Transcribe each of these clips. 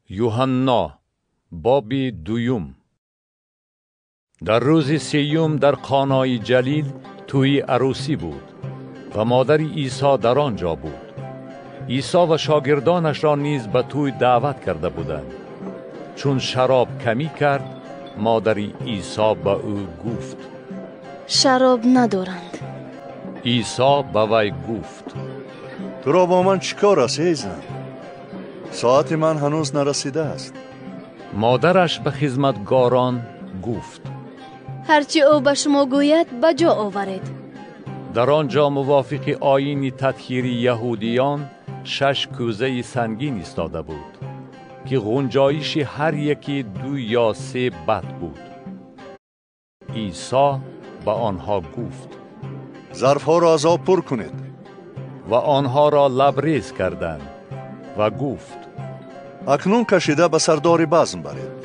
یوحنا باب دویم. در روز سیوم در قانای جلیل توی عروسی بود و مادر عیسی در آنجا بود. عیسی و شاگردانش را نیز به توی دعوت کرده بودند. چون شراب کمی کرد، مادر عیسی به او گفت: شراب ندارند. عیسی به وی گفت: تو را با من چیکار است ای زن؟ ساعت من هنوز نرسیده است. مادرش به خدمتگاران گفت: هرچی او به شما گوید به جا آورید. در آنجا موافق آیین تطهیر یهودیان 6 کوزه سنگین ایستاده بود که غنجایش هر یکی 2 یا 3 بط بود. عیسی به آنها گفت: ظرفها را از آب پر کنید. و آنها را لبریز کردند و گفت: اکنون کشیده به سردار بزم برید.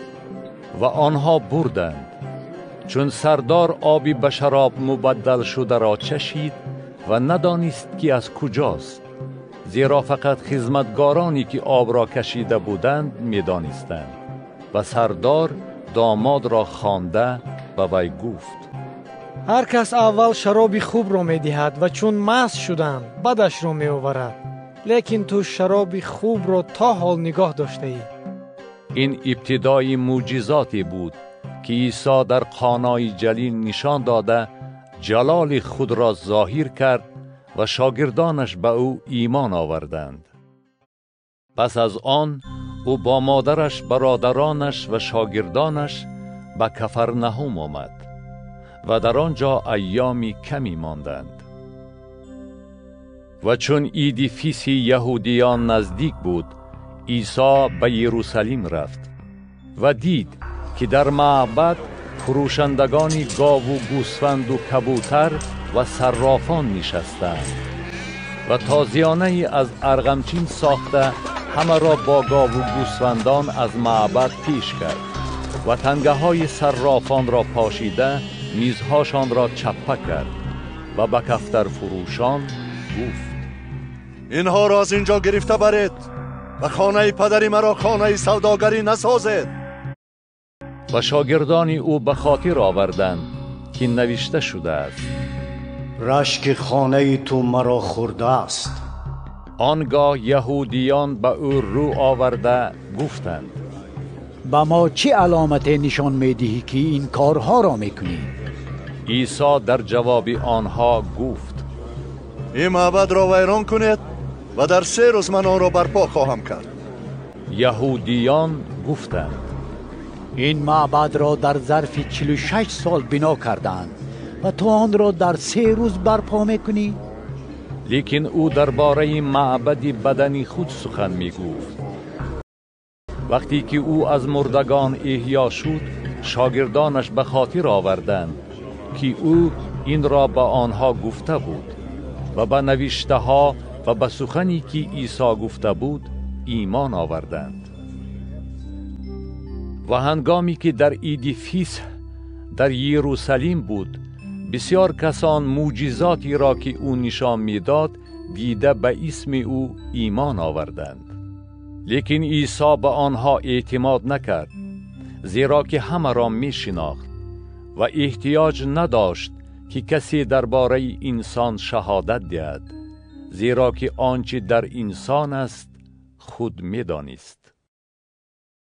و آنها بردند. چون سردار آبی به شراب مبدل شده را چشید و ندانست که از کجاست، زیرا فقط خدمتگارانی که آب را کشیده بودند می دانستند. و سردار داماد را خوانده به وی گفت: هر کس اول شراب خوب را می دهد و چون مست شدند بدش را می آورد، لیکن تو شراب خوب را تا حال نگاه داشته ای. این ابتدای معجزاتی بود که عیسی در قانای جلیل نشان داده جلال خود را ظاهر کرد و شاگردانش به او ایمان آوردند. پس از آن او با مادرش، برادرانش و شاگردانش به کفرنهم آمد و در آنجا ایامی کمی ماندند. و چون عید فیس یهودیان نزدیک بود، عیسی به یروشلیم رفت و دید که در معبد فروشندگانی گاو و گوسفند و کبوتر و صرافان نشستند و تازیانه از ارغمچین ساخته همه را با گاو و گوسفندان از معبد پیش کرد و تنگه های صرافان را پاشیده میزهاشان را چپه کرد و به کفتر فروشان گفت: اینها را از اینجا گرفته برید و خانه پدری مرا خانه سوداگری نسازید. و شاگردان او به خاطر آوردند که نوشته شده است: رشک خانه تو مرا خورده است. آنگاه یهودیان به او رو آورده گفتند: با ما چه علامت نشان میدهی که این کارها را میکنی؟ عیسی در جواب آنها گفت: این معبد را ویران کنید و در 3 روز من آن را برپا خواهم کرد. یهودیان گفتند: این معبد را در ظرف 46 سال بنا کردند و تو آن را در 3 روز برپا میکنی؟ لیکن او درباره معبد بدنی خود سخن میگفت. وقتی که او از مردگان احیا شد، شاگردانش به خاطر آوردند که او این را به آنها گفته بود و به نوشته ها و به سخنی که عیسی گفته بود ایمان آوردند. و هنگامی که در عید فیس در یروشلیم بود، بسیار کسان معجزاتی را که او نشان میداد دیده به اسم او ایمان آوردند. لیکن عیسی به آنها اعتماد نکرد، زیرا که همه را می شناخت و احتیاج نداشت که کسی درباره انسان شهادت دهد، زیرا که آنچه در انسان است خود می دانست.